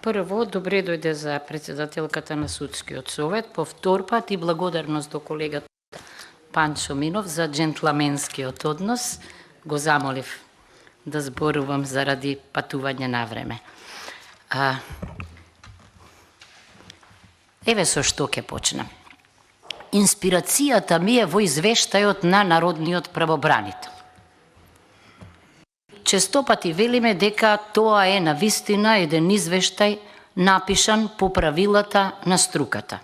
Прво, добре дојде за председателката на Судскиот совет, по втор пат и благодарност до колегата Панчо Минов за джентламенскиот однос. Го замолив да зборувам заради патување на време. Еве со што ќе почнем. Инспирацијата ми е во извештајот на Народниот правобранител. Често пати велиме дека тоа е навистина еден извештај напишан по правилата на струката.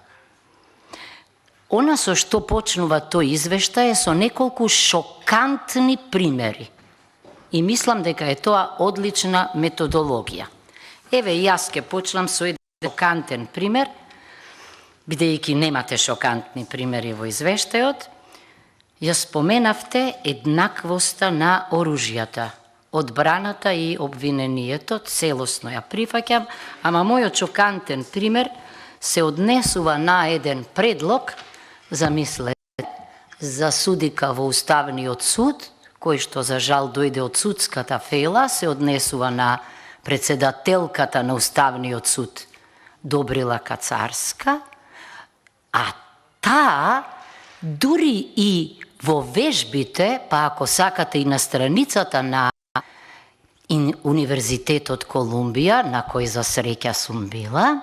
Она со што почнува тој извештај е со неколку шокантни примери. И мислам дека е тоа одлична методологија. Еве јас ќе почнам со еден шокантен пример, бидејќи немате шокантни примери во извештајот. Ја споменавте еднаквоста на оружјата. Одбраната и обвинението, целосно ја прифаќам, ама мојот шокантен пример се однесува на еден предлог, замислете, за судика во Уставниот суд, кој што за жал дојде од судската фела, се однесува на председателката на Уставниот суд Добрила Кацарска, а таа дури и во вежбите, па ако сакате и на страницата на Универзитетот Колумбија, на кој за среќа сум била,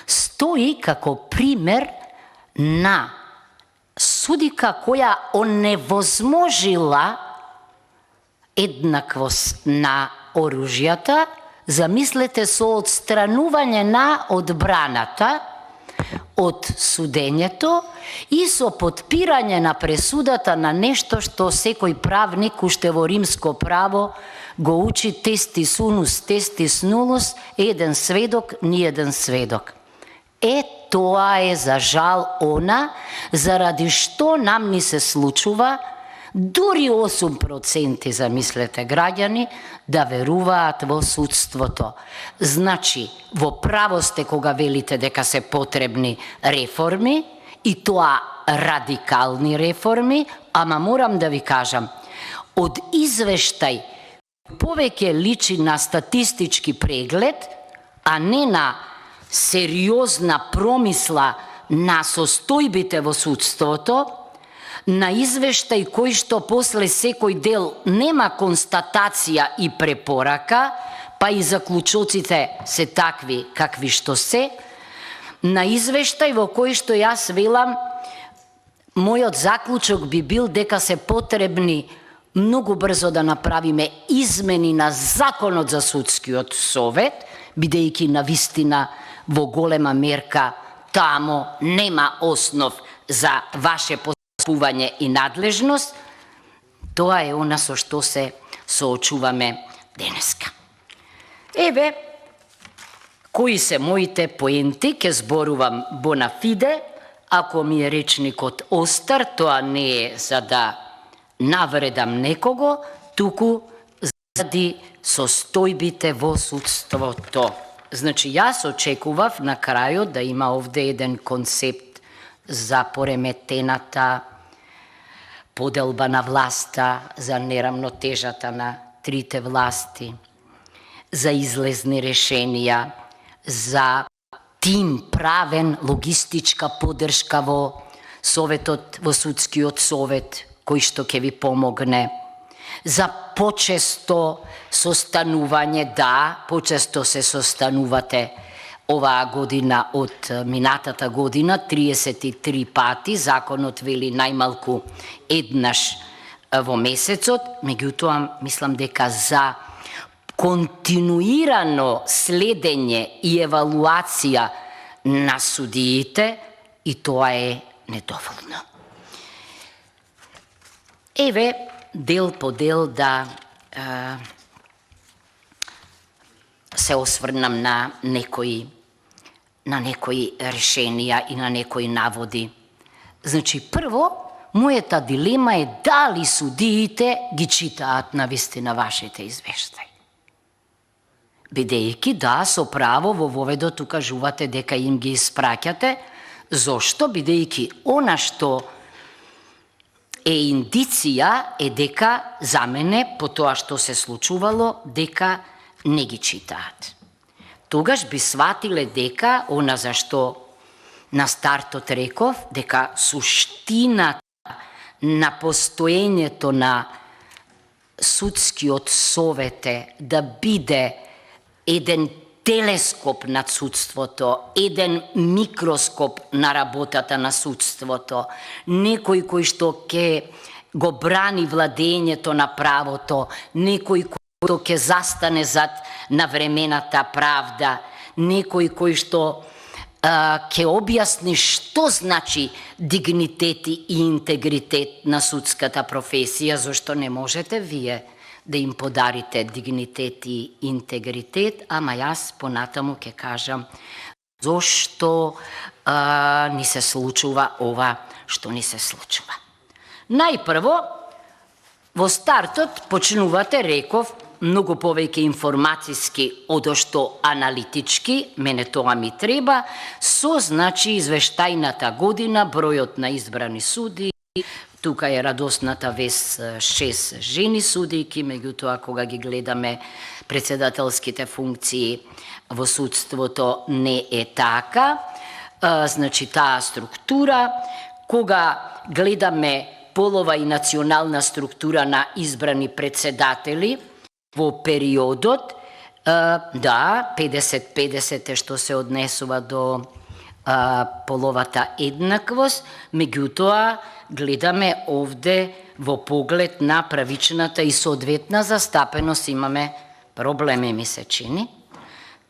стои како пример на судика која оневозможила еднаквост на оружјата, замислете, со отстранување на одбраната од судењето и со потпирање на пресудата на нешто што секој правник уште во римско право го учи тестис унус, тестис нулус, еден сведок, ни еден сведок. Тоа е за жал она, заради што нам ни се случува, дури 8% замислете граѓани, да веруваат во судството. Значи, во право сте кога велите дека се потребни реформи, и тоа радикални реформи, ама морам да ви кажам, од извештај повеќе личи на статистички преглед, а не на сериозна промисла на состојбите во судството, на извештај кој што после секој дел нема констатација и препорака, па и заклучоците се такви какви што се, на извештај во кој што јас велам, мојот заклучок би бил дека се потребни многу брзо да направиме измени на Законот за Судскиот совет, бидејќи навистина во голема мерка тамо нема основ за ваше постапување и надлежност. Тоа е она со што се соочуваме денеска. Еве, кои се моите поенти, ке зборувам бонафиде, ако ми е речникот остар, тоа не е за да навредам некого, туку заради состојбите во судството. Значи, јас очекував на крајот да има овде еден концепт за пореметената поделба на власта, за неравнотежата на трите власти, за излезни решенија, за тим правен, логистичка поддршка во Советот, во Судскиот совет, кој што ќе ви помогне, за почесто состанување, да, почесто се состанувате оваа година од минатата година, 33 пати, законот вели најмалку еднаш во месецот, меѓутоа мислам дека за континуирано следење и евалуација на судиите, и тоа е недоволно. Еве, дел по дел да се осврнам на некои решенија и на некои наводи. Значи, прво, мојата дилема е дали судиите ги читаат навистина вашите извештаи. Бидејќи, да, со право во воведот укажувате дека им ги испраќате. Зошто? Бидејќи она што е индиција е дека за мене, по тоа што се случувало, дека не ги читаат. тогаш би сватиле дека, она зашто на стартот реков, дека суштината на постоењето на судскиот совет е да биде еден телескоп над судството, еден микроскоп на работата на судството, некој кој што ќе го брани владењето на правото, некој кој ќе застане зад навремената правда, некој кој што ќе објасни што значи дигнитет и интегритет на судската професија, зашто не можете вие да им подарите дигнитет и интегритет, ама јас понатаму ќе кажам зошто ни се случува ова што ни се случува. Најпрво, во стартот почнувате, реков, многу повеќе информацијски одошто аналитички, мене тоа ми треба, со, значи, извештајната година, бројот на избрани суди, тука е радосната вест 6 жени судијки, меѓутоа кога ги гледаме председателските функции во судството не е така, значи таа структура, кога гледаме полова и национална структура на избрани председатели во периодот, да, 50-50 што се однесува до половата еднаквост, меѓутоа гледаме овде во поглед на правичната и соодветна застапеност имаме проблеми, ми се чини.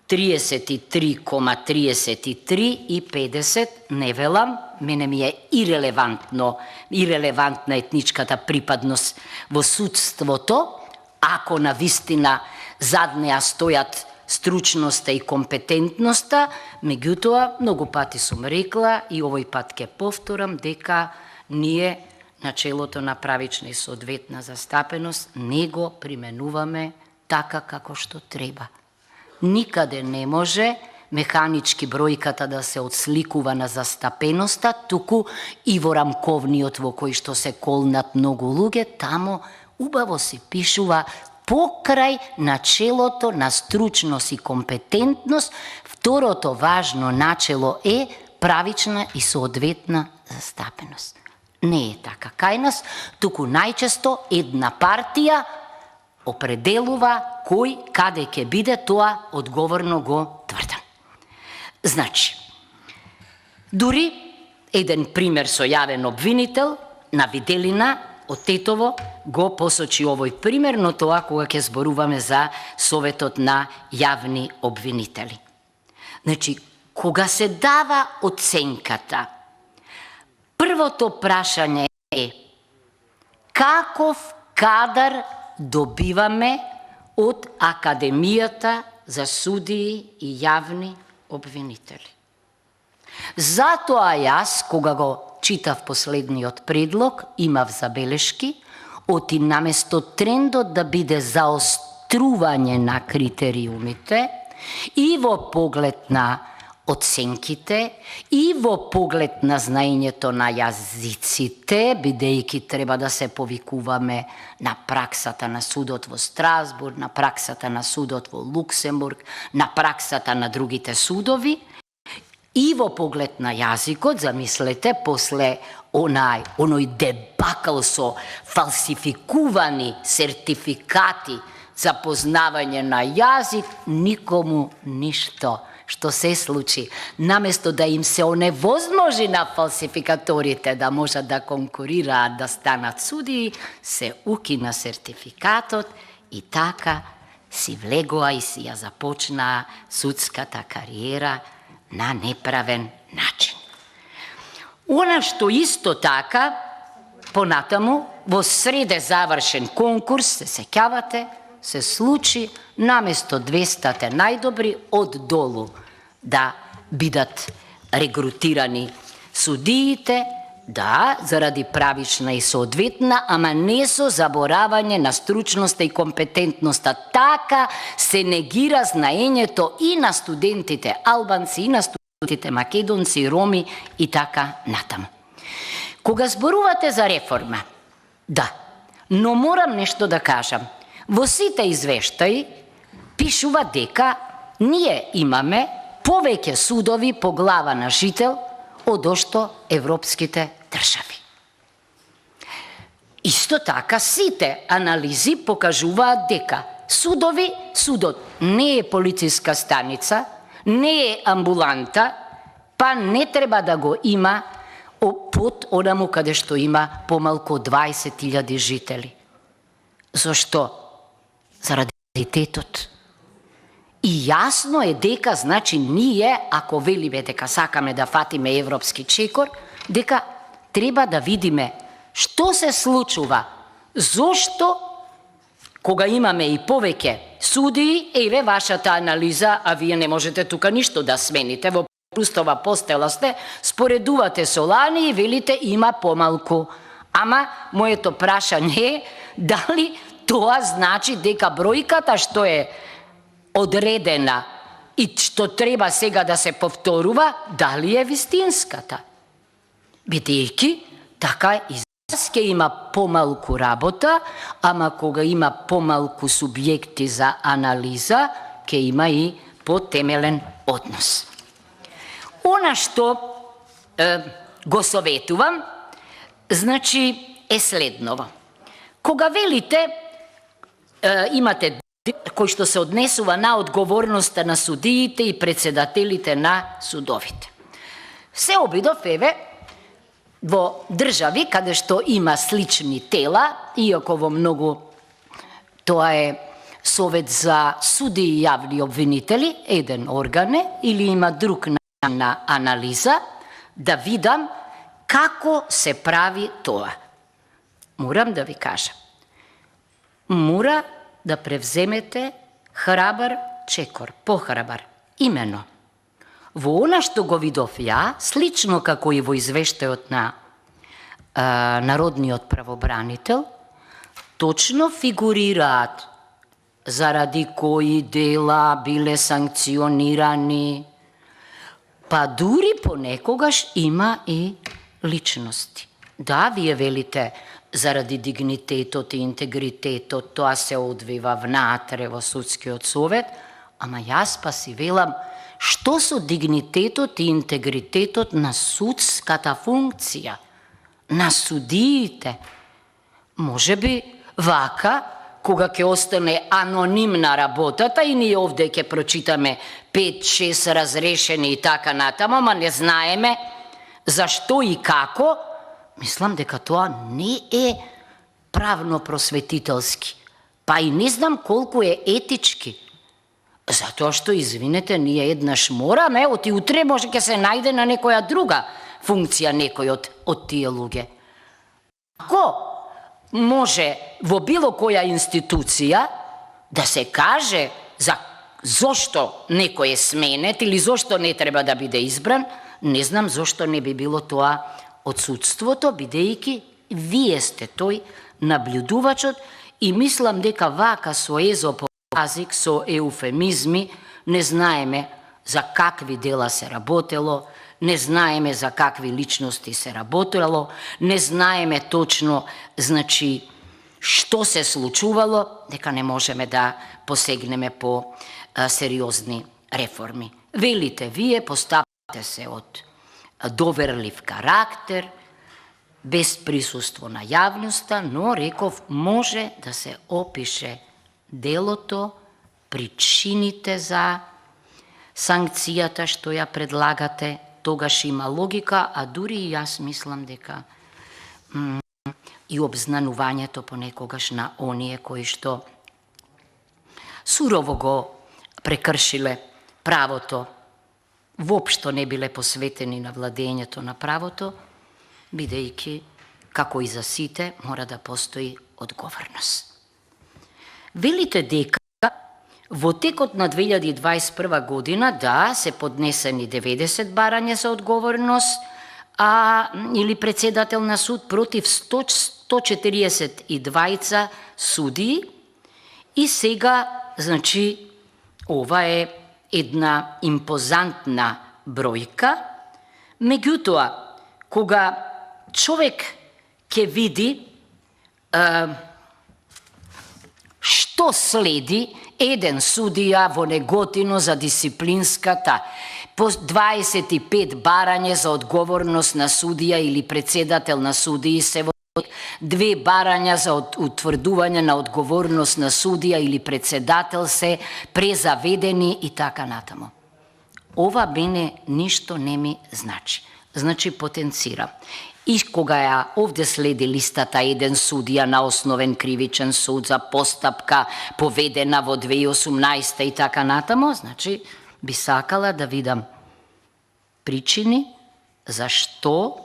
33,33 и 50, не велам, мене ми е ирелевантна етничката припадност во судството, ако на вистина зад неа стојат стручноста и компетентноста, меѓутоа, многу пати сум рекла и овој пат ќе повторам дека ние начелото на правична и соодветна застапеност не го применуваме така како што треба. Никаде не може механички бројката да се отсликува на застапеноста, туку и во рамковниот во кој што се колнат многу луѓе, тамо убаво се пишува покрај начелото на стручност и компетентност. Второто важно начело е правична и соодветна застапеност. Не е така кај нас, туку најчесто една партија определува кој каде ќе биде, тоа одговорно го тврдам. Значи, дури еден пример со јавен обвинител на Виделина од Тетово го посочи овој пример, но тоа кога ќе зборуваме за Советот на јавни обвинители. Значи, кога се дава оценката, првото прашање е каков кадар добиваме од Академијата за судии и јавни обвинители. Затоа јас, кога го читав последниот предлог, имав забелешки, оти наместо трендот да биде заострување на критериумите и во поглед на оценките и во поглед на знаењето на јазиците, бидејќи треба да се повикуваме на праксата на судот во Страсбург, на праксата на судот во Луксембург, на праксата на другите судови, и во поглед на јазикот, замислете, после оној дебакл со фалсификувани сертификати за познавање на јазик, никому ништо. Што се случи? Наместо да им се оневозможи на фалсификаторите да можат да конкурираат да станат судии, се укина сертификатот и така си влегоа и си ја започнаа судската кариера на неправен начин. Она што исто така, понатаму, во среде завршен конкурс, се сеќавате, се случи наместо 200 најдобри од долу да бидат регрутирани судиите, да, заради правична и соодветна, ама не со заборавање на стручноста и компетентноста. Така се негира знаењето и на студентите албанци, и на студентите македонци, роми и така натаму. Кога зборувате за реформа, да, но морам нешто да кажам. Во сите извештаи пишува дека ние имаме повеќе судови по глава на жител од што европските држави. Исто така, сите анализи покажуваат дека судот не е полициска станица, не е амбуланта, па не треба да го има под онаму каде што има помалку од 20.000 жители. Зошто? Заради квалитетот. И јасно е дека, значи, ние, ако велиме дека сакаме да фатиме европски чекор, дека треба да видиме што се случува, зошто, кога имаме и повеќе судии, еве вашата анализа, а вие не можете тука ништо да смените, во Прустова постела сте, споредувате со лани и велите има помалку. Ама, моето прашање е, дали тоа значи дека бројката што е одредена и што треба сега да се повторува, дали е вистинската? Бидејќи, така и ќе има помалку работа, ама кога има помалку субјекти за анализа, ќе има и потемелен однос. Она што го советувам, значи е следново. Кога велите, имате кој што се однесува на одговорноста на судиите и председателите на судовите. Се обидов, еве, во држави каде што има слични тела, иако во многу тоа е Совет за суди и јавни обвинители, еден орган е, или има друг на анализа, да видам како се прави тоа. Морам да ви кажам, мора да превземете храбар чекор, похрабар, имено. Во она што го видов ја, слично како и во извештајот на Народниот правобранител, точно фигурираат заради кои дела биле санкционирани, па дури понекогаш има и личности. Да, вие велите, заради дигнитетот и интегритетот, тоа се одвива внатре во судскиот совет, ама јас па си велам, што со дигнитетот и интегритетот на судската функција, на судиите? Може би вака, кога ќе остане анонимна работата и ние овде ќе прочитаме 5-6 разрешени и така натаму, ама не знаеме зашто и како, мислам дека тоа не е правно-просветителски, па и не знам колку е етички. Затоа што, извинете, ние еднаш мораме, оти утре може ќе се најде на некоја друга функција некој од тие луѓе. Ако може во било која институција да се каже зошто некој е сменет или зошто не треба да биде избран, не знам зошто не би било тоа од судството, бидејќи вие сте тој наблюдувачот и мислам дека вака со езопов јазик, со еуфемизми, не знаеме за какви дела се работело, не знаеме за какви личности се работело, не знаеме точно, значи, што се случувало, дека не можеме да посегнеме по сериозни реформи. Велите, вие поставате се од доверлив карактер, без присуство на јавноста, но, реков, може да се опише делото, причините за санкцијата што ја предлагате, тогаш има логика, а дури и јас мислам дека и обзнанувањето понекогаш на оние кои што сурово го прекршиле правото, воопшто не биле посветени на владењето на правото, бидејќи, како и за сите, мора да постои одговорност. Велите дека во текот на 2021 година, да, се поднесени 90 барања за одговорност, или председател на суд против 142 судии, и сега, значи, ова е една импозантна бројка. Меѓутоа, кога човек ќе види што следи еден судија во Неготино за дисциплинската, по 25 барање за одговорност на судија или председател на судии се во 2 барања за утврдување на одговорност на судија или председател се презаведени и така натаму. Ова мене ништо не ми значи. Значи потенцирам. И кога ја овде следи листата еден судија на основен кривичен суд за постапка поведена во 2018 и така натаму, значи би сакала да видам причини зашто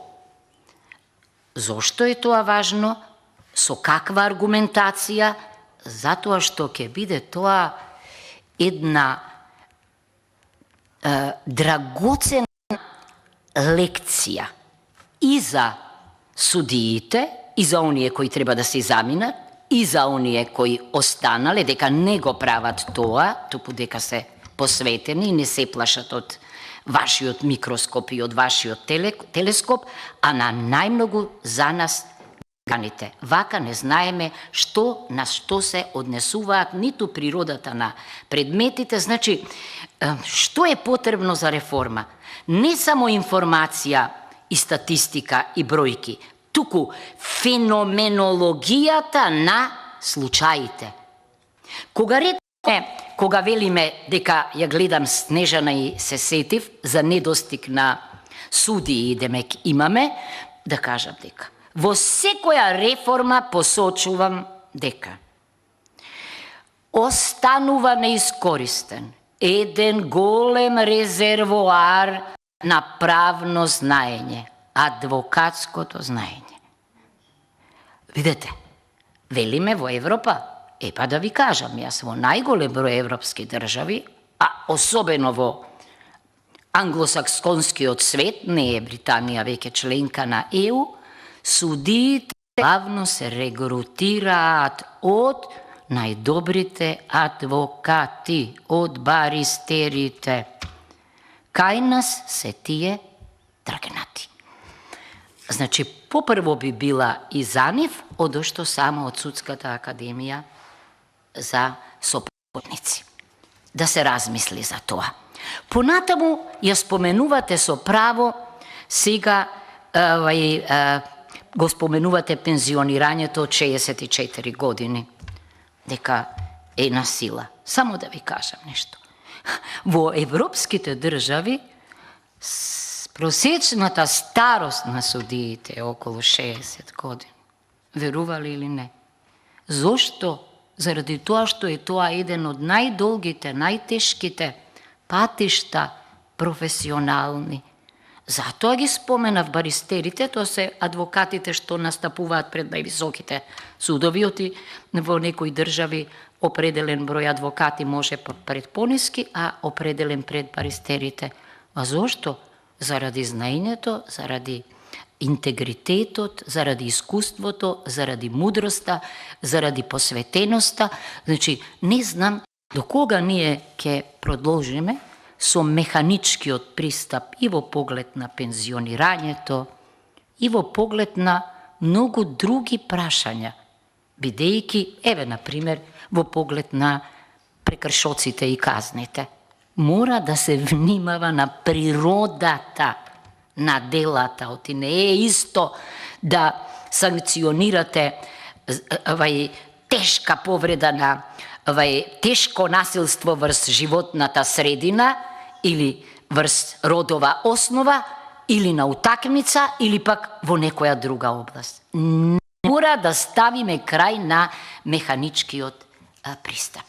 е тоа важно, со каква аргументација, затоа што ќе биде тоа една драгоцена лекција и за судиите, и за оние кои треба да се заминат, и за оние кои останале, дека не го прават тоа, туку дека се посветени и не се плашат од вашиот микроскоп и од вашиот телескоп, а на најмногу за нас граните. Вака не знаеме на што се однесуваат ниту природата на предметите. Значи, што е потребно за реформа? Не само информација и статистика и бројки, туку феноменологијата на случаите. Кога велиме дека ја гледам Снежана и се сетив за недостиг на судии, демек имаме, да кажам дека во секоја реформа посочувам дека останува неискористен еден голем резервоар на правно знаење, адвокатското знаење. Видете, велиме во Европа, па да ви кажам, јас во најголем број европски држави, а особено во англосаксконскиот свет, не е Британија веќе членка на ЕУ, судиите главно се регрутираат од најдобрите адвокати, од баристерите. Кај нас се тие тргнати. Значи, попрво би била и за нив, одошто само од Судската академија за сопотници. Да се размисли за тоа. Понатаму ја споменувате со право, сега го споменувате пензионирањето од 64 години, дека е на сила. Само да ви кажам нешто. Во европските држави просечната старост на судиите е околу 60 години. Верували или не? Зошто? Заради тоа што е тоа еден од најдолгите, најтешките патишта професионални. Затоа ги споменав баристерите, тоа се адвокатите што настапуваат пред највисоките судови, во некои држави определен број адвокати може пред пониски, а определен пред баристерите. А зошто? Заради знаењето, заради интегритетот, заради искуството, заради мудроста, заради посветеноста. Значи, не знам до кога ние ќе продолжиме со механичкиот пристап и во поглед на пензионирањето, и во поглед на многу други прашања, бидејќи, например, во поглед на прекршоците и казните. Мора да се внимава на природата на делата. Не е исто да санкционирате тешка повреда на тешко насилство врз животната средина или врз родова основа, или на утакмица, или пак во некоја друга област. Мора да ставиме крај на механичкиот пристап.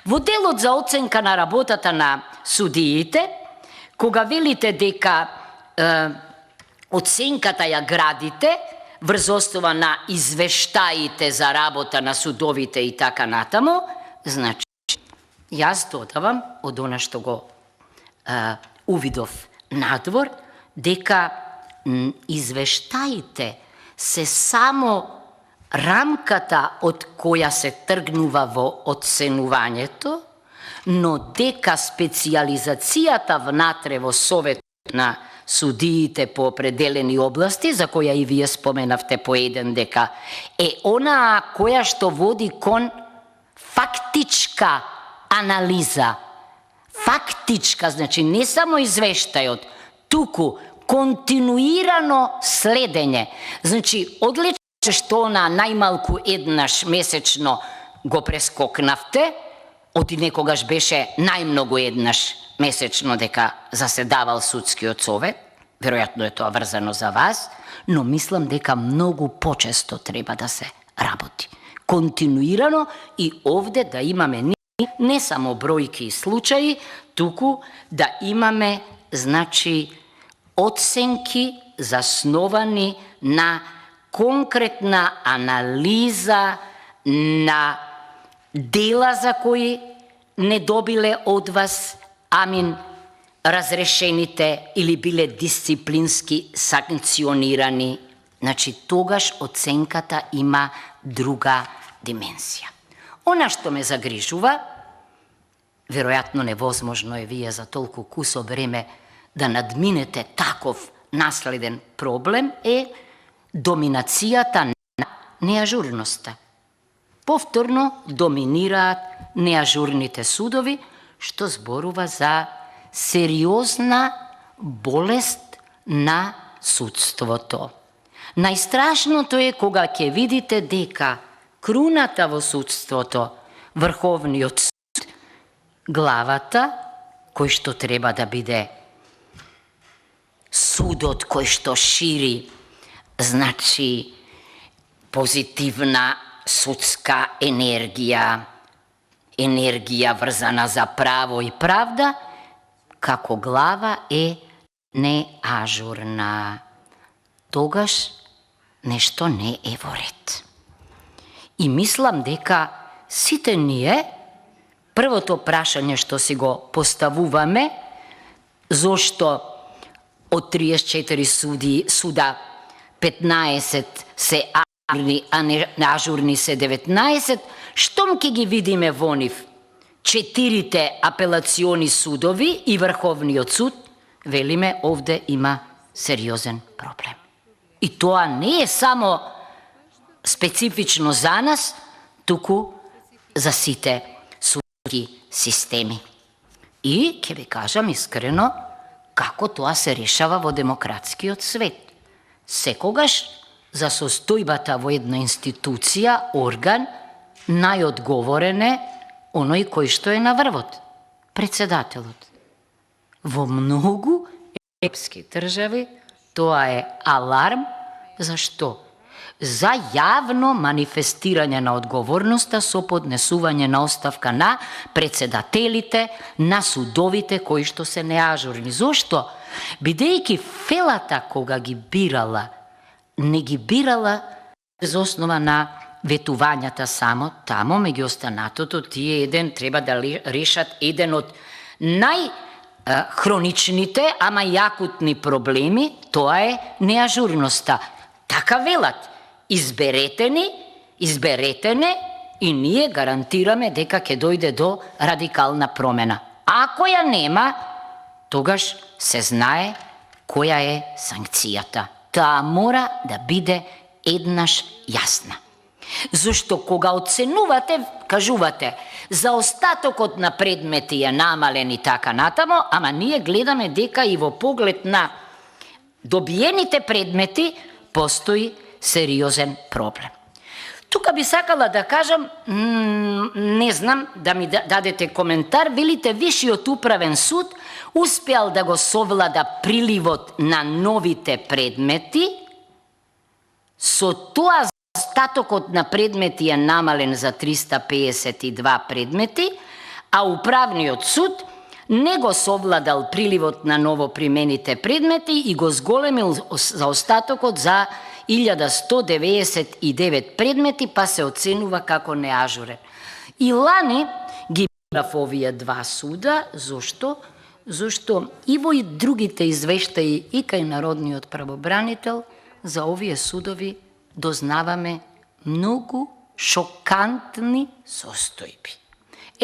Во делот за оценка на работата на судиите, кога велите дека оценката ја градите врз основа на извештаите за работа на судовите и така натаму, значи, јас додавам од она што го увидов надвор, дека извештаите се само рамката од која се тргнува во оценувањето, но дека специјализацијата внатре во Совет на судиите по определени области, за која и вие споменавте по еден, дека е онаа која што води кон фактичка анализа. Фактичка, значи не само извештајот, туку континуирано следење. Значи, одличе што на најмалку еднаш месечно го прескокнавте, оти некогаш беше најмногу еднаш месечно дека заседавал судскиот совет, веројатно е тоа врзано за вас, но мислам дека многу почесто треба да се работи. Континуирано и овде да имаме не само бројки и случаи, туку да имаме, значи, оценки засновани на конкретна анализа на дела за кои не добиле од вас, амин, разрешените или биле дисциплински санкционирани. Значи, тогаш оценката има друга дименсија. Она што ме загрижува, веројатно невозможно е вие за толку кусо време да надминете таков наследен проблем, е доминацијата на неажурноста. Повторно доминираат неажурните судови, што зборува за сериозна болест на судството. Најстрашното е кога ќе видите дека круната во судството, Врховниот суд, главата, кој што треба да биде судот кој што шири, значи, позитивна судска енергија, енергија врзана за право и правда, како глава е неажурна. Тогаш нешто не е во ред. И мислам дека сите ние, првото прашање што си го поставуваме, зошто од 34 суда 15 се ажурни, а неажурни се 19, штом ќе ги видиме во нив 4 апелациони судови и Врховниот суд, велиме овде има сериозен проблем. И тоа не е само специфично за нас, туку за сите судски системи. И ќе ви кажам искрено како тоа се решава во демократскиот свет. Секогаш за состојбата во една институција, орган, најодговорен е оној кој што е на врвот, председателот. Во многу европски држави тоа е аларм. Зашто? За јавно манифестирање на одговорноста со поднесување на оставка на председателите на судовите кои што се неажурни. Зошто? Бидејќи фелата кога ги бирала, не ги бирала за основа на ветувањата само тамо, меѓу останатото, тие еден треба да решат еден од најхроничните, ама и акутни проблеми, тоа е неажурноста. Така велат. Изберете не и ние гарантираме дека ќе дојде до радикална промена. Ако ја нема, тогаш се знае која е санкцијата. Таа мора да биде еднаш јасна. Зошто кога оценувате, кажувате, за остатокот на предмети е намален и така натамо, ама ние гледаме дека и во поглед на добиените предмети постои сериозен проблем. Тука би сакала да кажам, не знам, да ми дадете коментар, велите Вишиот управен суд успеал да го совлада приливот на новите предмети, со тоа остатокот на предмети е намален за 352 предмети, а управниот суд не го совладал приливот на новопримените предмети и го зголемил за остатокот за 1199 предмети, па се оценува како неажурен. И лани ги бирав овие два суда, зошто? Зошто и во и другите извештаи и кај Народниот правобранител за овие судови дознаваме многу шокантни состојби.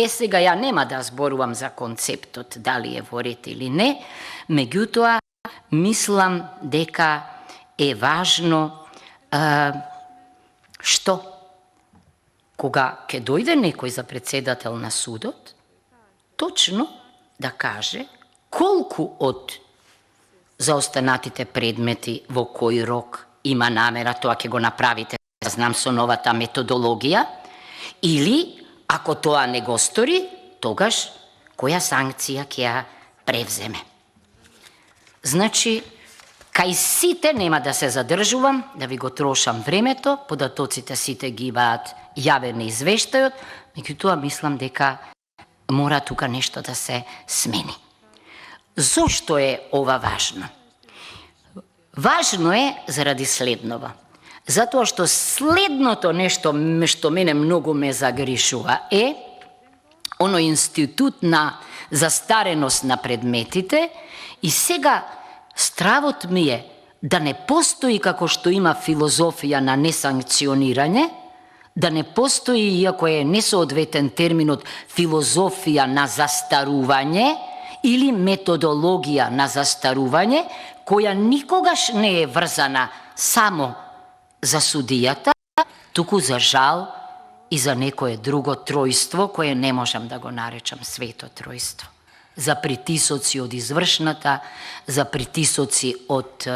Сега ја нема да зборувам за концептот дали е во ред или не, меѓутоа мислам дека е важно што кога ќе дојде некој за председател на судот, точно да каже колку од заостанатите предмети во кој рок има намера, тоа ќе го направите, знам, со новата методологија, или ако тоа не го стори, тогаш која санкција ќе ја превземе. Значи, кај сите нема да се задржувам, да ви го трошам времето, податоците сите ги имаат јавен извештајот, меѓутоа мислам дека мора тука нешто да се смени. Зошто е ова важно? Важно е заради следново. Затоа што следното нешто што мене многу ме загришува е оној институт на застареност на предметите и сега стравот ми е да не постои како што има филозофија на несанкционирање, да не постои, иако е несоодветен терминот, филозофија на застарување или методологија на застарување, која никогаш не е врзана само за судијата, туку за жал и за некое друго тројство, кое не можам да го наречам свето тројство. За притисоци од извршната, за притисоци од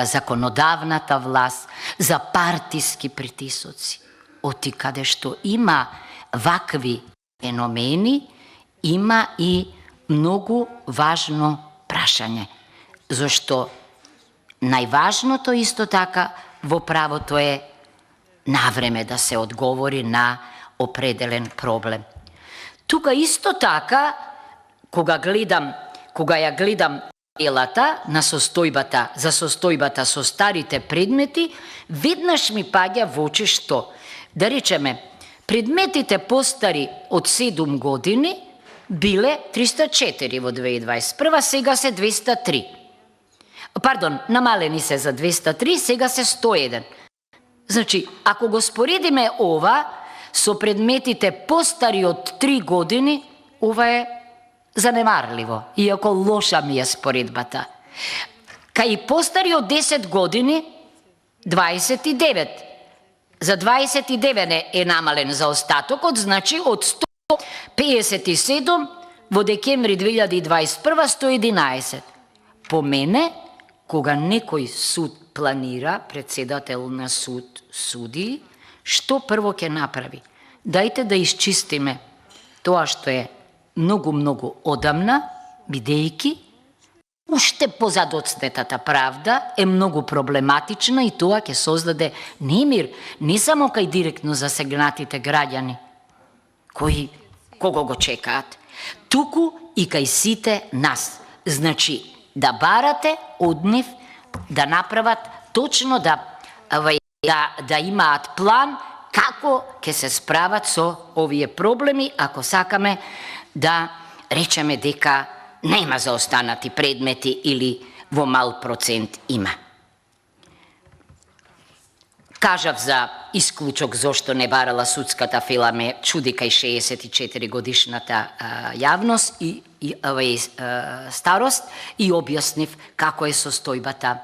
законодавната власт, за партиски притисоци. Оти каде што има вакви феномени, има и многу важно прашање. Зашто најважното исто така во правото е навреме да се одговори на определен проблем. Тука исто така, кога ја гледам делата на состојбата, за состојбата со старите предмети, веднаш ми паѓа во очи што, да речеме, предметите постари од 7 години биле 304 во 2021, сега се 203. Пардон, намалени се за 203, сега се 101. Значи, ако го споредиме ова со предметите постари од 3 години, ова е занемарливо, иако лоша ми е споредбата. Кај постари од 10 години, 29. За 29 е намален заостатокот, значи од 157 во декември 2021 111. По мене, кога некој суд планира, председател на суд суди, што прво ќе направи? Дајте да исчистиме тоа што е многу одамна, бидејќи уште позадоцнетата правда е многу проблематична и тоа ќе создаде немир не само кај директно засегнатите граѓани, кои кого го чекаат, туку и кај сите нас. Значи, да барате од нив да направат точно да имаат план како ќе се справат со овие проблеми, ако сакаме да речеме дека нема заостанати предмети или во мал процент има. Кажав за исклучок зошто не барала судската фила ме чуди кај 64 годишната јавност и старост и објаснив како е состојбата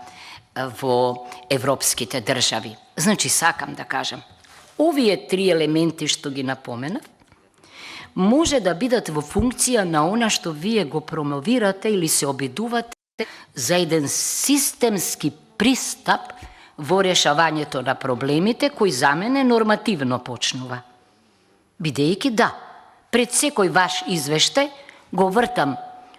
во европските држави. Значи, сакам да кажам, овие 3 елементи што ги напоменав, може да бидат во функција на она што вие го промовирате или се обидувате за еден системски пристап во решавањето на проблемите, кој за мене нормативно почнува. Бидејќи да, пред секој ваш извештај го вртам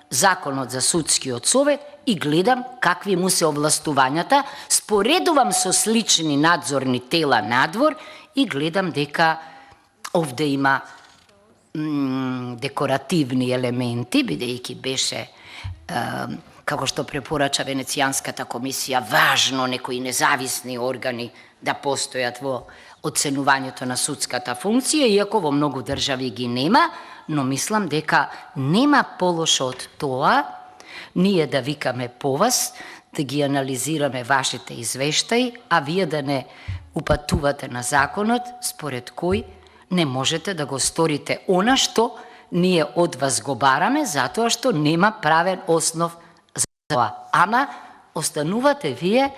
Законот за судскиот совет и гледам какви му се овластувањата, споредувам со слични надзорни тела надвор и гледам дека овде има декоративни елементи, бидејќи беше, како што препорача Венецијанската комисија, важно некои независни органи да постојат во оценувањето на судската функција, иако во многу држави ги нема, но мислам дека нема полошо од тоа ние да викаме по вас, да ги анализираме вашите извештаи, а вие да не упатувате на законот според кој не можете да го сторите она што ние од вас го бараме, затоа што нема правен основ за тоа. Ама останувате вие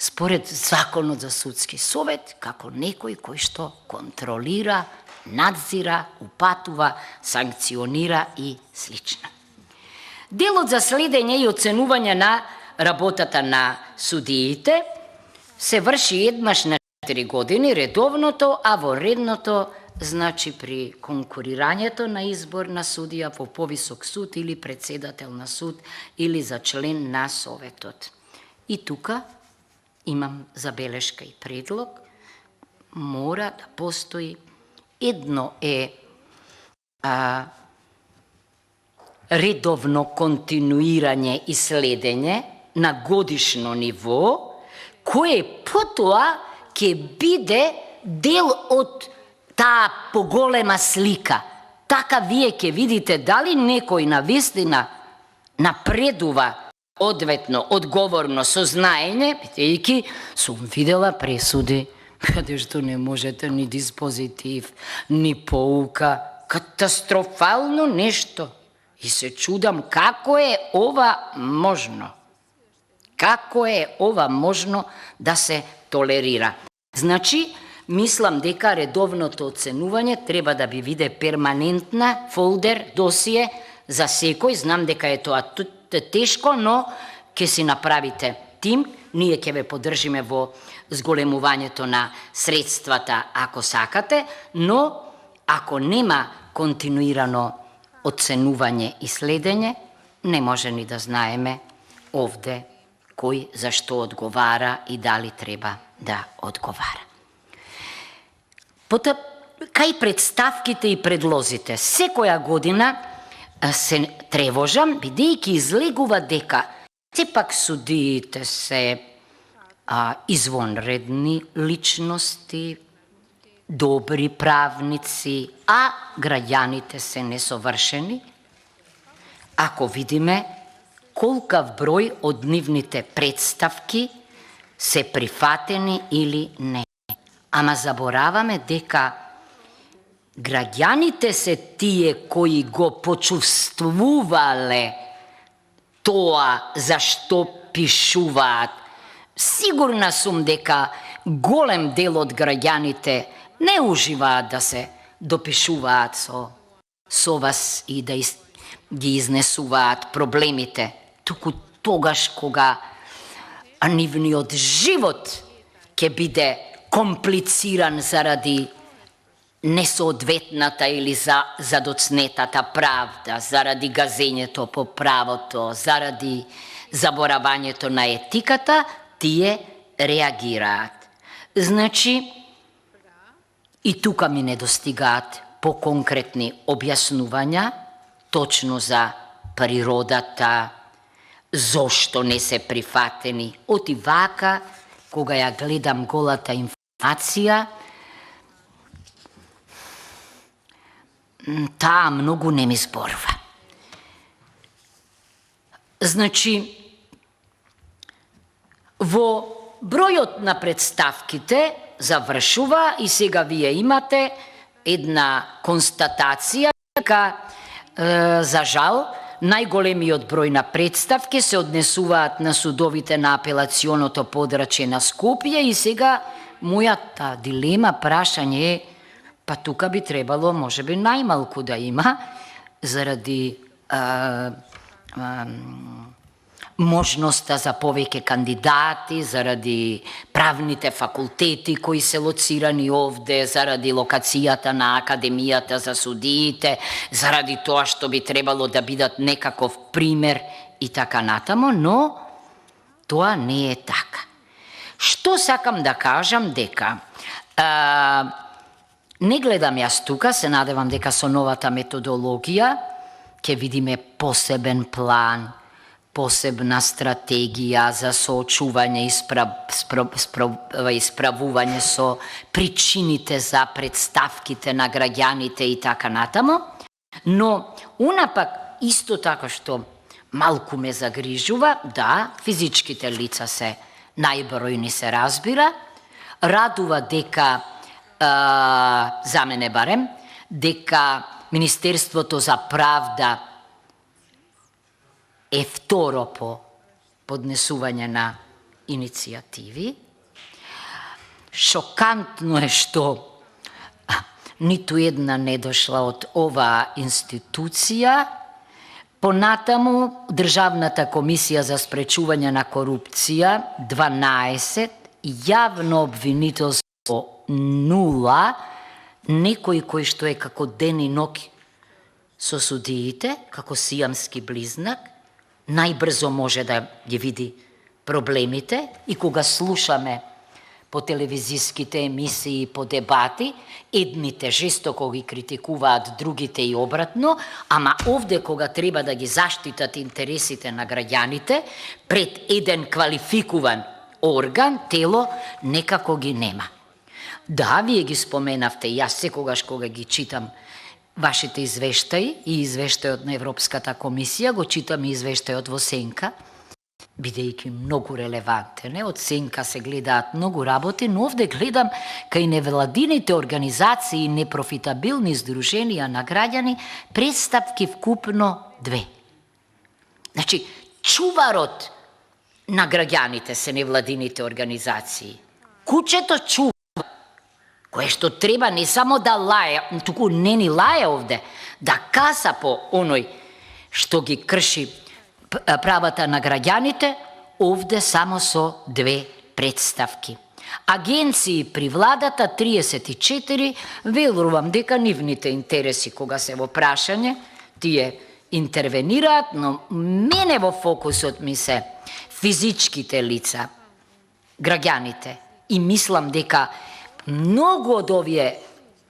според законот за судски совет, како некој кој што контролира, надзира, упатува, санкционира и слично. Делот за следење и оценување на работата на судиите се врши еднаш на 4 години редовното, а во редното значи при конкурирањето на избор на судија во повисок суд или председател на суд или за член на советот. И тука имам забелешка и предлог, мора да постои едно е редовно континуирање и следење на годишно ниво, кое потоа ќе биде дел од таа поголема слика. Така вие ќе видите дали некој навистина напредува одветно, одговорно, со знаење, бидејќи сум видела пресуди каде што не можете ни диспозитив, ни поука, катастрофално нешто. И се чудам како е ова можно. Како е ова можно да се толерира? Значи, мислам дека редовното оценување треба да би биде перманентна фолдер, досие за секој. Знам дека е тоа тешко, но ќе си направите тим. Ние ќе ве поддржиме во зголемувањето на средствата ако сакате, но ако нема континуирано оценување и следење, не може ни да знаеме овде кој за што одговара и дали треба да одговара. Потоа, кај представките и предлозите, секоја година се тревожам, бидејќи излегува дека сепак судиите се извонредни личности, добри правници, а граѓаните се несовршени. Ако видиме колкав број од нивните представки се прифатени или не. Ама забораваме дека граѓаните се тие кои го почувствувале тоа за што пишуваат. Сигурна сум дека голем дел од граѓаните не уживаат да се допишуваат со вас и да ги изнесуваат проблемите, туку тогаш кога нивниот живот ќе биде комплициран заради несоодветната или задоцнетата правда, заради газењето по правото, заради заборавањето на етиката, тие реагираат. Значи, и тука ми недостигаат поконкретни објаснувања, точно за природата, зошто не се прифатени. Оти вака, кога ја гледам голата информација, таа многу не ми зборува. Значи, во бројот на представките завршува и сега вие имате една констатација дека за жал најголемиот број на представки се однесуваат на судовите на апелационото подрачје на Скопје и сега мојата дилема, прашање е, па тука би требало можеби најмалку да има заради можноста за повеќе кандидати, заради правните факултети кои се лоцирани овде, заради локацијата на Академијата за судиите, заради тоа што би требало да бидат некаков пример и така натамо, но тоа не е така. Што сакам да кажам дека не гледам јас тука, се надевам дека со новата методологија ќе видиме посебен план, посебна стратегија за соочување и исправување со причините за представките на граѓаните и така натамо, но унапак исто така што малку ме загрижува, да, физичките лица се најбројни се разбира, радува дека, за мене барем, дека Министерството за правда е второ по поднесување на иницијативи. Шокантно е што ниту една не дошла од оваа институција. Понатаму, Државната комисија за спречување на корупција, 12, јавно обвинителство 0, некој кој што е како ден и ноќ со судиите, како сијамски близнак, најбрзо може да ги види проблемите и кога слушаме по телевизиските емисии, по дебати, едните жестоко ги критикуваат, другите и обратно, ама овде кога треба да ги заштитат интересите на граѓаните, пред еден квалификуван орган, тело, некако ги нема. Да, вие ги споменавте, јас секогаш кога ги читам вашите извештаи и извештајот на Европската комисија, го читам и извештајот во сенка, бидејќи многу релевантен. Од сенка се гледаат многу работи, но овде гледам кај невладините организации и непрофитабилни здруженија на граѓани представки вкупно 2. Значи, чуварот на граѓаните се невладините организации. Кучето чува, кое што треба не само да лае, туку не ни лае овде, да каса по оној што ги крши правата на граѓаните, овде само со 2 представки. Агенции при владата 34, верувам дека нивните интереси кога се во прашање, тие интервенираат, но мене во фокусот ми се физичките лица, граѓаните, и мислам дека многу од овие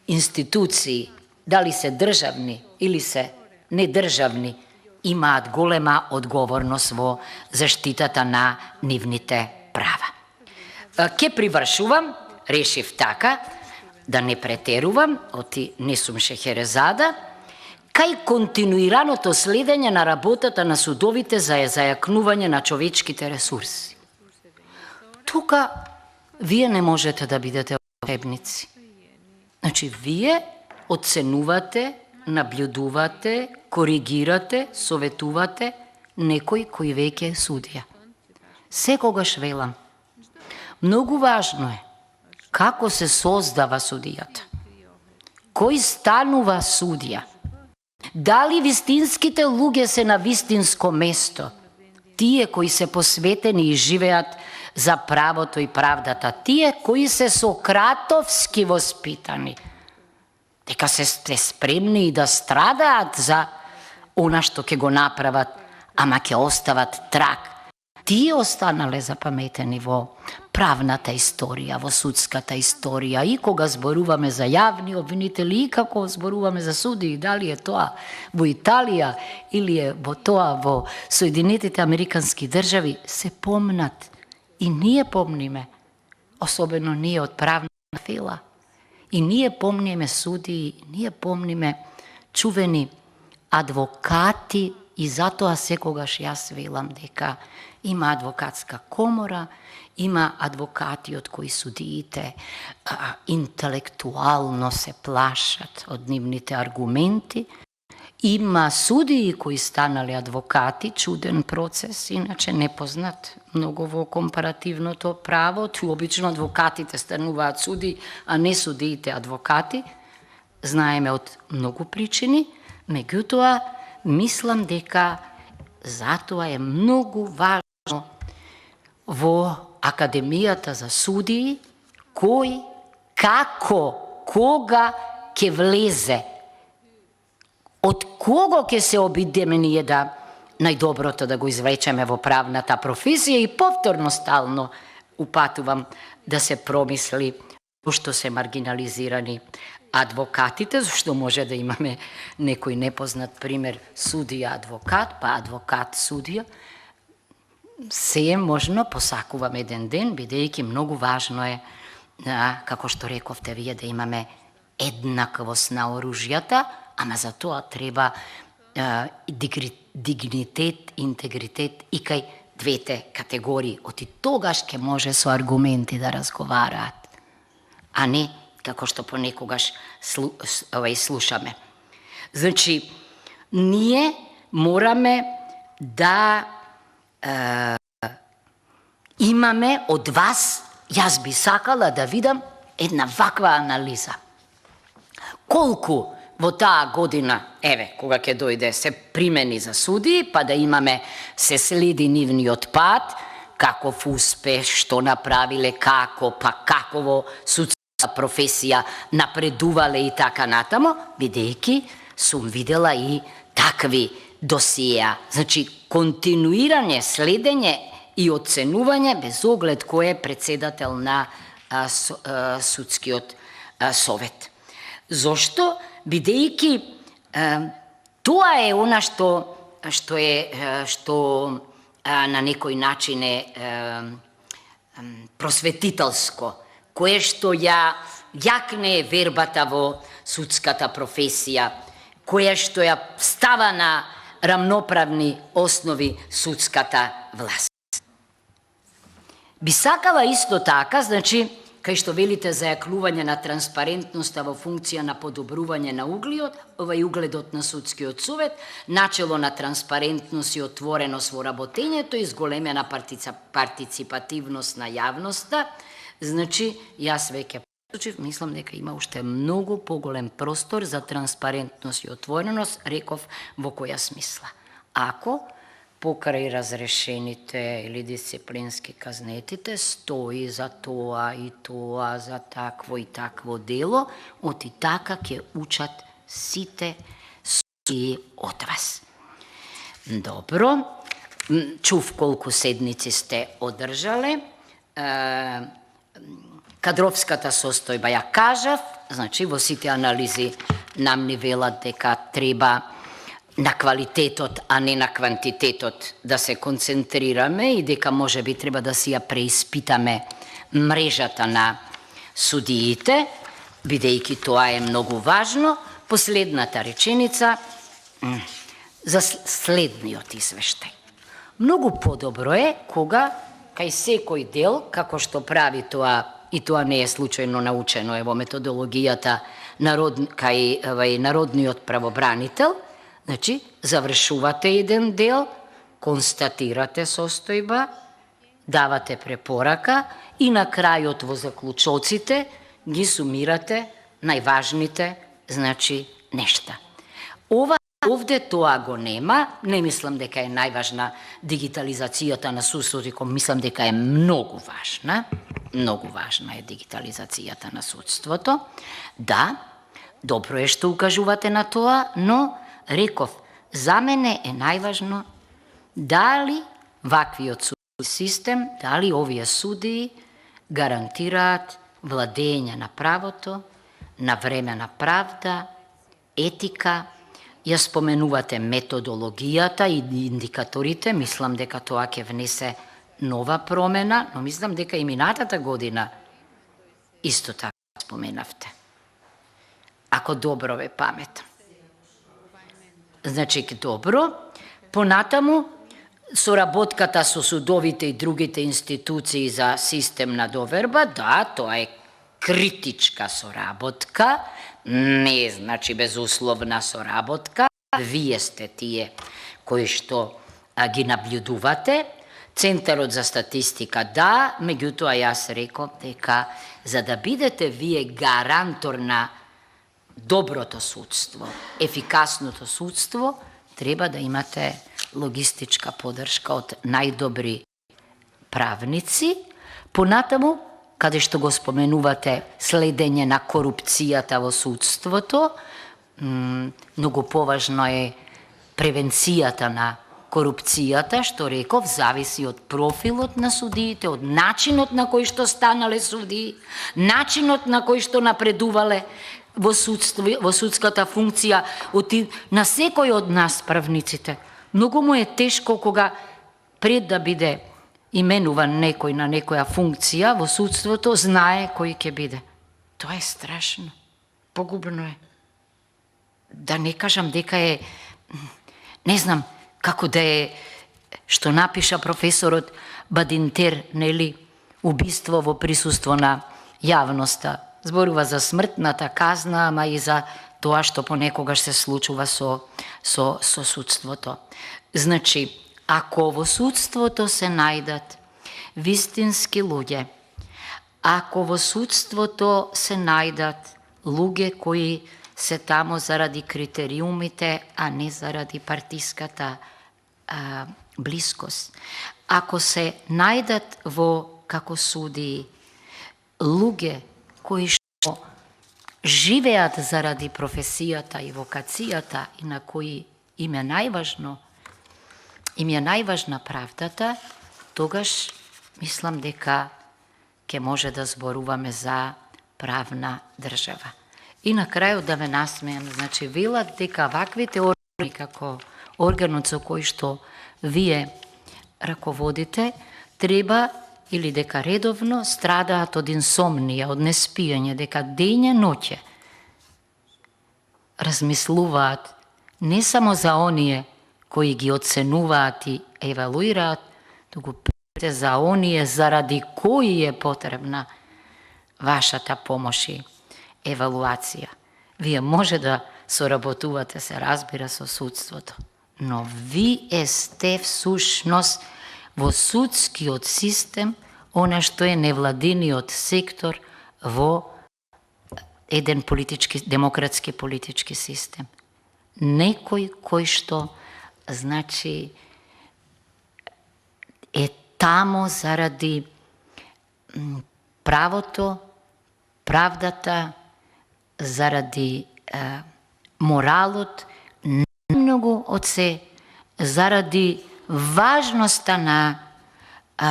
институции, дали се државни или се недржавни, имаат голема одговорност во заштитата на нивните права. Ке привршувам, решив така, да не претерувам, оти не сум Шехерезада, кај континуираното следење на работата на судовите за зајакнување на човечките ресурси. Тука вие не можете да бидете волшебници. Значи, вие оценувате, наблюдувате, коригирате, советувате некој кој веќе е судија. Секогаш велам, многу важно е како се создава судијата, кој станува судија, дали вистинските луѓе се на вистинско место, тие кои се посветени и живеат за правото и правдата, тие кои се сократовски воспитани, дека се спремни и да страдаат за она што ќе го направат, ама ќе остават трак. Тие останале запаметени во правната историја, во судската историја, и кога зборуваме за јавни обвинители, и како зборуваме за суди, дали е тоа во Италија или е во тоа во Соединетите Американски држави, се помнат. И ние помниме, особено ние од правна фила. И ние помниме суди, ние помниме чувени адвокати, и затоа секогаш јас велам дека има адвокатска комора, има адвокати од кои судиите интелектуално се плашат од нивните аргументи, има судии кои станале адвокати, чуден процес, иначе непознат многу во компаративното право, ту обично адвокатите стануваат суди, а не судиите адвокати, знаеме од многу причини, меѓутоа, мислам дека затоа е многу важно во Академијата за судии кој, како, кога ќе влезе, од кого ќе се обидеме ние да најдоброто да го извлечеме во правната професија, и повторно стално упатувам да се промисли што се маргинализирани адвокатите, зашто може да имаме некој непознат пример судија-адвокат, па адвокат-судија. Се е можно, посакувам еден ден, бидејќи многу важно е, како што рековте вие, да имаме еднаквост на оружјата, ама за тоа треба дигнитет, интегритет и кај двете категории. Оти тогаш ќе може со аргументи да разговараат, а не како што понекогаш слушаме. Значи, ние мораме да имаме од вас, јас би сакала да видам една ваква анализа. Колку во таа година, кога ќе дојде, се примени за суди, па да имаме, се следи нивниот пат, каков успех, што направиле, како, па како во судската професија напредувале и така натамо, бидејќи сум видела и такви досиеа. Значи, континуирање, следење и оценување без оглед кој е председател на судскиот совет. Зошто? Бидејќи тоа е она што на некој начин е просветителско, кое што ја јакне вербата во судската професија, кое што ја става на рамноправни основи судската власт. Би сакала исто така, значи, кај што велите за јаклување на транспарентноста во функција на подобрување на угледот на судскиот совет, начело на транспарентност и отвореност во работењето и зголемена партиципативност на јавноста, значи, јас веќе мислам дека има уште многу поголем простор за транспарентност и отвореност, реков во која смисла. Ако покрај разрешените или дисциплински казнетите стои за тоа и тоа, за такво и такво дело, оти така ќе учат сите судии од вас. Добро, чув колку седници сте одржале, кадровската состојба ја кажав, значи во сите анализи нам ни велат дека треба на квалитетот, а не на квантитетот да се концентрираме и дека може би треба да си ја преиспитаме мрежата на судиите, бидејќи тоа е многу важно. Последната реченица за следниот извештај. Многу подобро е кога кај секој дел, како што прави тоа, и тоа не е случајно научено во методологијата кај народниот правобранител, значи, завршувате еден дел, констатирате состојба, давате препорака и на крајот во заклучоците ги сумирате најважните, значи, нешта. Овде тоа го нема, не мислам дека е најважна дигитализацијата на судството, мислам дека е многу важна е дигитализацијата на судството. Да, добро е што укажувате на тоа, но реков, за мене е најважно дали ваквиот судски систем, дали овие судии гарантираат владење на правото, на времена правда, етика. Ја споменувате методологијата и индикаторите, мислам дека тоа ќе внесе нова промена, но мислам дека и минатата година исто така споменавте. Ако добро ве памет. Значи, добро. Понатаму, соработката со судовите и другите институции за системна доверба, да, тоа е критичка соработка, не значи безусловна соработка. Вие сте тие кои што ги наблюдувате. Центарот за статистика, да, меѓутоа јас реков дека за да бидете вие гарантор на доброто судство, ефикасното судство, треба да имате логистичка поддршка од најдобри правници. Понатаму, каде што го споменувате следење на корупцијата во судството, многу поважно е превенцијата на корупцијата, што реков, зависи од профилот на судиите, од начинот на кој што станале судии, начинот на кој што напредувале во судската функција, на секој од нас правниците. Многу му е тешко кога пред да биде именуван некој на некоја функција во судството, знае кој ќе биде. Тоа е страшно. Погубно е. Да не кажам дека е, не знам, како да е, што напиша професорот Бадинтер, нели, убиство во присуство на јавноста. Зборува за смртната казна, ама и за тоа што понекогаш се случува со судството. Значи, ако во судството се најдат вистински луѓе. Ако во судството се најдат луѓе кои се тамо заради критериумите, а не заради партиската блискост. Ако се најдат во како судии луѓе кои што живеат заради професијата и вокацијата и на кои им е најважна правдата, тогаш мислам дека ќе може да зборуваме за правна држава. И на крајот да ве насмеам, значи велат дека ваквите органи како органот со кој што вие раководите треба или дека редовно страдаат од инсомнија, од неспиење, дека дење ноќе размислуваат не само за оние кои ги оценуваат и евалуираат, туку прете за оние заради кои е потребна вашата помош и евалуација. Вие може да соработувате, се разбира, со судството, но вие сте всушност во судскиот систем, она што е невладиниот сектор во еден демократски политички систем. Некој кој што, значи, е тамо заради правото, правдата, заради моралот, многу од се заради важноста на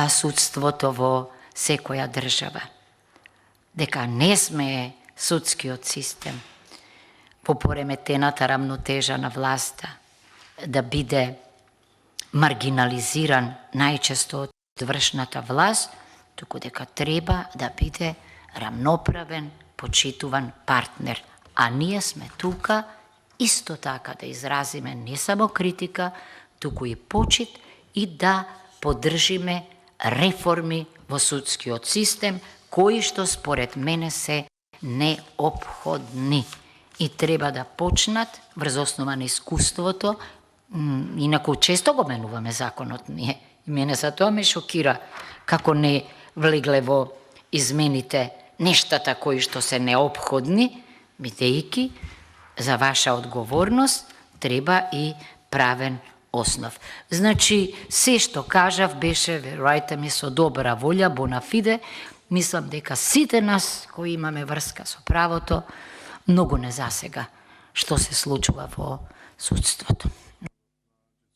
судството во секоја држава. Дека не смее судскиот систем по пореметената рамнотежа на власта да биде маргинализиран најчесто од вршната власт, туку дека треба да биде рамноправен, почитуван партнер. А ние сме тука исто така да изразиме не само критика, туку и почит и да поддржиме реформи во судскиот систем, кои што според мене се неопходни и треба да почнат врз основа на искуството. Инаку често го менуваме законот ние. И мене за тоа ме шокира како не влегле во измените нештата кои што се неопходни, бидејќи за ваша одговорност треба и правен основ. Значи, се што кажав беше, верувајте ми, со добра волја, бонафиде. Мислам дека сите нас кои имаме врска со правото, многу не засега што се случува во судството.